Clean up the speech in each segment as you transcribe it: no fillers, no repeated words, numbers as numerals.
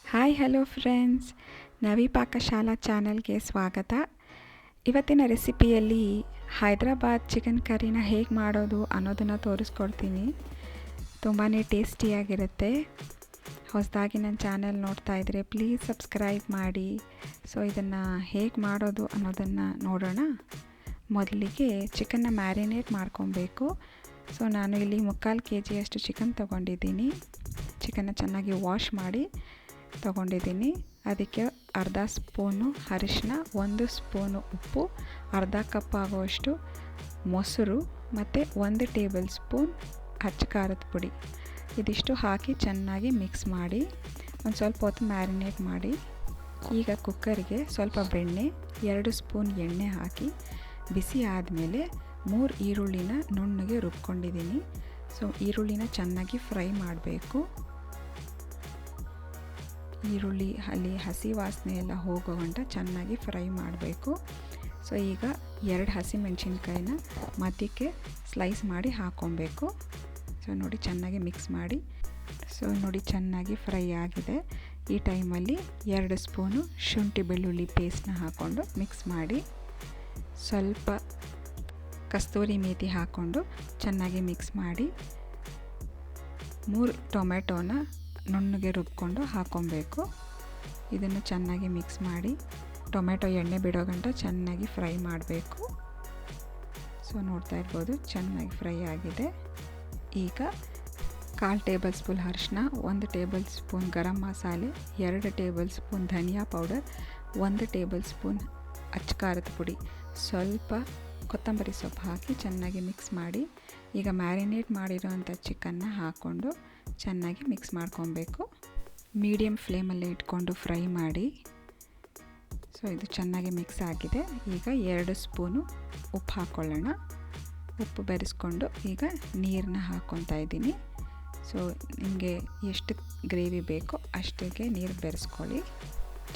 Hi hello friends, ನವಿ ಪಾಕಶಾಲಾ ಚಾನಲ್ಗೆ ಸ್ವಾಗತ. ಇವತ್ತಿನ ರೆಸಿಪಿಯಲ್ಲಿ ಹೈದ್ರಾಬಾದ್ ಚಿಕನ್ ಕರಿನ ಹೇಗೆ ಮಾಡೋದು ಅನ್ನೋದನ್ನು ತೋರಿಸ್ಕೊಡ್ತೀನಿ. ತುಂಬಾ ಟೇಸ್ಟಿಯಾಗಿರುತ್ತೆ. ಹೊಸದಾಗಿ ನನ್ನ ಚಾನಲ್ ನೋಡ್ತಾ ಇದ್ದರೆ ಪ್ಲೀಸ್ ಸಬ್ಸ್ಕ್ರೈಬ್ ಮಾಡಿ. ಸೊ ಇದನ್ನು ಹೇಗೆ ಮಾಡೋದು ಅನ್ನೋದನ್ನು ನೋಡೋಣ. ಮೊದಲಿಗೆ ಚಿಕನ್ನ ಮ್ಯಾರಿನೇಟ್ ಮಾಡ್ಕೊಬೇಕು. ಸೊ ನಾನು ಇಲ್ಲಿ 3/4 kg ಚಿಕನ್ ತೊಗೊಂಡಿದ್ದೀನಿ. ಚಿಕನ್ನ ಚೆನ್ನಾಗಿ ವಾಶ್ ಮಾಡಿ ತೊಗೊಂಡಿದ್ದೀನಿ. ಅದಕ್ಕೆ ಅರ್ಧ ಸ್ಪೂನು ಅರಿಶಿನ, 1 ಸ್ಪೂನು ಉಪ್ಪು, ಅರ್ಧ ಕಪ್ ಆಗುವಷ್ಟು ಮೊಸರು ಮತ್ತು 1 ಟೇಬಲ್ ಸ್ಪೂನ್ ಅಚ್ಚ ಖಾರದ ಪುಡಿ, ಇದಿಷ್ಟು ಹಾಕಿ ಚೆನ್ನಾಗಿ ಮಿಕ್ಸ್ ಮಾಡಿ ಒಂದು ಸ್ವಲ್ಪ ಹೊತ್ತು ಮ್ಯಾರಿನೇಟ್ ಮಾಡಿ. ಈಗ ಕುಕ್ಕರ್ಗೆ ಸ್ವಲ್ಪ ಬೆಣ್ಣೆ, 2 ಸ್ಪೂನ್ ಎಣ್ಣೆ ಹಾಕಿ ಬಿಸಿ ಆದಮೇಲೆ 3 ಈರುಳ್ಳಿನ ನುಣ್ಣಗೆ ರುಬ್ಕೊಂಡಿದ್ದೀನಿ. ಸೊ ಈರುಳ್ಳಿನ ಚೆನ್ನಾಗಿ ಫ್ರೈ ಮಾಡಬೇಕು. ಈರುಳ್ಳಿ ಅಲ್ಲಿ ಹಸಿ ವಾಸನೆ ಎಲ್ಲ ಹೋಗೋ ಗಂಟ ಚೆನ್ನಾಗಿ ಫ್ರೈ ಮಾಡಬೇಕು. ಸೊ ಈಗ 2 ಹಸಿಮೆಣಸಿನ್ಕಾಯಿನ ಮಧ್ಯಕ್ಕೆ ಸ್ಲೈಸ್ ಮಾಡಿ ಹಾಕ್ಕೊಬೇಕು. ಸೊ ನೋಡಿ ಚೆನ್ನಾಗಿ ಮಿಕ್ಸ್ ಮಾಡಿ. ಸೊ ನೋಡಿ ಚೆನ್ನಾಗಿ ಫ್ರೈ ಆಗಿದೆ. ಈ ಟೈಮಲ್ಲಿ 2 ಸ್ಪೂನು ಶುಂಠಿ ಬೆಳ್ಳುಳ್ಳಿ ಪೇಸ್ಟ್ನ ಹಾಕ್ಕೊಂಡು ಮಿಕ್ಸ್ ಮಾಡಿ, ಸ್ವಲ್ಪ ಕಸ್ತೂರಿ ಮೇಥಿ ಹಾಕ್ಕೊಂಡು ಚೆನ್ನಾಗಿ ಮಿಕ್ಸ್ ಮಾಡಿ, 3 ಟೊಮೆಟೊನ ನುಣ್ಣಗೆ ರುಬ್ಕೊಂಡು ಹಾಕ್ಕೊಬೇಕು. ಇದನ್ನು ಚೆನ್ನಾಗಿ ಮಿಕ್ಸ್ ಮಾಡಿ ಟೊಮೆಟೊ ಎಣ್ಣೆ ಬಿಡೋ ಗಂಟ ಚೆನ್ನಾಗಿ ಫ್ರೈ ಮಾಡಬೇಕು. ಸೊ ನೋಡ್ತಾ ಇರ್ಬೋದು ಚೆನ್ನಾಗಿ ಫ್ರೈ ಆಗಿದೆ. ಈಗ 1/4 ಟೇಬಲ್ ಸ್ಪೂನ್ ಅರಿಶಿನ, 1 table spoon garam masala, 2 table spoon ಧನಿಯಾ ಪೌಡರ್, 1 ಟೇಬಲ್ ಸ್ಪೂನ್ ಅಚ್ಚ ಖಾರದ ಪುಡಿ, ಸ್ವಲ್ಪ ಕೊತ್ತಂಬರಿ ಸೊಪ್ಪು ಹಾಕಿ ಚೆನ್ನಾಗಿ ಮಿಕ್ಸ್ ಮಾಡಿ, ಈಗ ಮ್ಯಾರಿನೇಟ್ ಮಾಡಿರೋವಂಥ ಚಿಕನ್ನ ಹಾಕ್ಕೊಂಡು ಚೆನ್ನಾಗಿ ಮಿಕ್ಸ್ ಮಾಡ್ಕೊಬೇಕು. ಮೀಡಿಯಮ್ ಫ್ಲೇಮಲ್ಲಿ ಇಟ್ಕೊಂಡು ಫ್ರೈ ಮಾಡಿ. ಸೊ ಇದು ಚೆನ್ನಾಗಿ ಮಿಕ್ಸ್ ಆಗಿದೆ. ಈಗ 2 ಸ್ಪೂನು ಉಪ್ಪು ಹಾಕ್ಕೊಳ್ಳೋಣ. ಉಪ್ಪು ಬೆರೆಸ್ಕೊಂಡು ಈಗ ನೀರನ್ನ ಹಾಕ್ಕೊತಾ ಇದ್ದೀನಿ. ಸೊ ನಿಮಗೆ ಎಷ್ಟು ಗ್ರೇವಿ ಬೇಕೋ ಅಷ್ಟಿಗೆ ನೀರು ಬೆರೆಸ್ಕೊಳ್ಳಿ.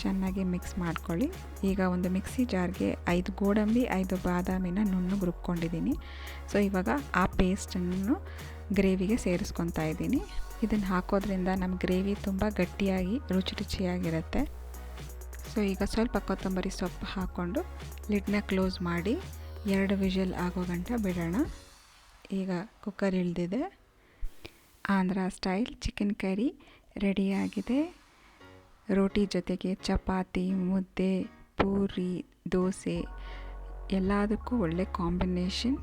ಚೆನ್ನಾಗಿ ಮಿಕ್ಸ್ ಮಾಡ್ಕೊಳ್ಳಿ. ಈಗ ಒಂದು ಮಿಕ್ಸಿ ಜಾರ್ಗೆ 5 ಗೋಡಂಬಿ, 5 ಬಾದಾಮಿನ ನುಣ್ಣಗೆ ರುಬ್ಕೊಂಡಿದ್ದೀನಿ. ಸೊ ಇವಾಗ ಆ ಪೇಸ್ಟನ್ನು ಗ್ರೇವಿಗೆ ಸೇರಿಸ್ಕೊತಾ ಇದ್ದೀನಿ. ಇದನ್ನು ಹಾಕೋದ್ರಿಂದ ನಮ್ಮ ಗ್ರೇವಿ ತುಂಬ ಗಟ್ಟಿಯಾಗಿ ರುಚಿಯಾಗಿರುತ್ತೆ. ಸೊ ಈಗ ಸ್ವಲ್ಪ ಕೊತ್ತಂಬರಿ ಸೊಪ್ಪು ಹಾಕ್ಕೊಂಡು ಲಿಡ್ನ ಕ್ಲೋಸ್ ಮಾಡಿ 2 ವಿಷಲ್ ಆಗೋ ಗಂಟ ಬಿಡೋಣ. ಈಗ ಕುಕ್ಕರ್ ಇಳಿದಿದೆ. ಆಂಧ್ರ ಸ್ಟೈಲ್ ಚಿಕನ್ ಕರಿ ರೆಡಿಯಾಗಿದೆ. ರೋಟಿ ಜೊತೆಗೆ ಚಪಾತಿ, ಮುದ್ದೆ, ಪೂರಿ, ದೋಸೆ ಎಲ್ಲದಕ್ಕೂ ಒಳ್ಳೆ ಕಾಂಬಿನೇಷನ್.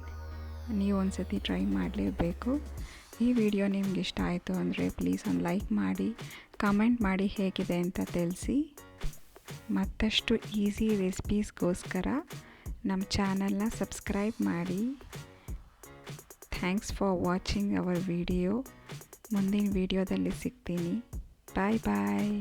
ನೀವು ಒಂದು ಸತಿ ಟ್ರೈ ಮಾಡಲೇಬೇಕು. ಈ ವಿಡಿಯೋ ನಿಮ್ಗೆ ಇಷ್ಟ ಆಯಿತು ಅಂದರೆ ಪ್ಲೀಸ್ ಒಂದು ಲೈಕ್ ಮಾಡಿ, ಕಮೆಂಟ್ ಮಾಡಿ ಹೇಗಿದೆ ಅಂತ ತಿಳಿಸಿ. ಮತ್ತಷ್ಟು ಈಸಿ ರೆಸಿಪೀಸ್ಗೋಸ್ಕರ ನಮ್ಮ ಚಾನಲ್ನ ಸಬ್ಸ್ಕ್ರೈಬ್ ಮಾಡಿ. Thanks for watching our video. ಮುಂದಿನ ವಿಡಿಯೋದಲ್ಲಿ ಸಿಗ್ತೀನಿ. ಬಾಯ್ ಬಾಯ್.